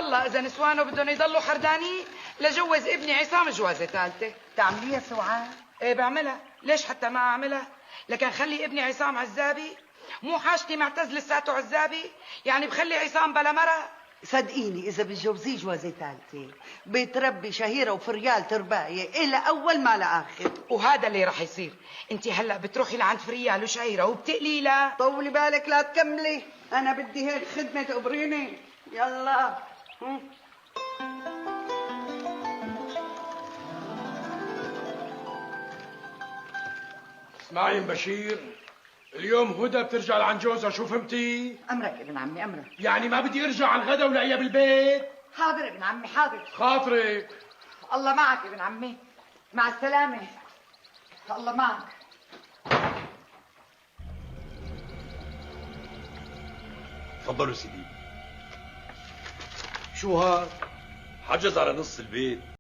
الله اذا نسوانه بدهم يضلوا حردانين لجوز ابني عصام جوازه ثالثه. تعمليها سوعان؟ ايه بعملها، ليش حتى ما اعملها؟ لكن خلي ابني عصام عزابي، مو حاجتي معتز لساته عزابي، يعني بخلي عصام بلا مرة. صدقيني إذا بتجوزيه جوازة ثالثة بتربي شهيرة وفريال ترباية إلى أول ما لآخر. وهذا اللي رح يصير. انت هلا بتروحي لعند فريال وشهيرة وبتقلي لها. طولي بالك لا تكملي، أنا بدي هيك خدمة تقبريني. يلا. اسمعي ام بشير، اليوم هدى بترجع لعند جوزها، شو فهمتي؟ أمرك ابن عمي أمرك. يعني ما بدي ارجع على الغدا ولاقيها بالبيت؟ حاضر ابن عمي حاضر. خاطرك. الله معك ابن عمي، مع السلامة. الله معك. تفضلوا سيدي. شو هاد؟ حجز على نص البيت.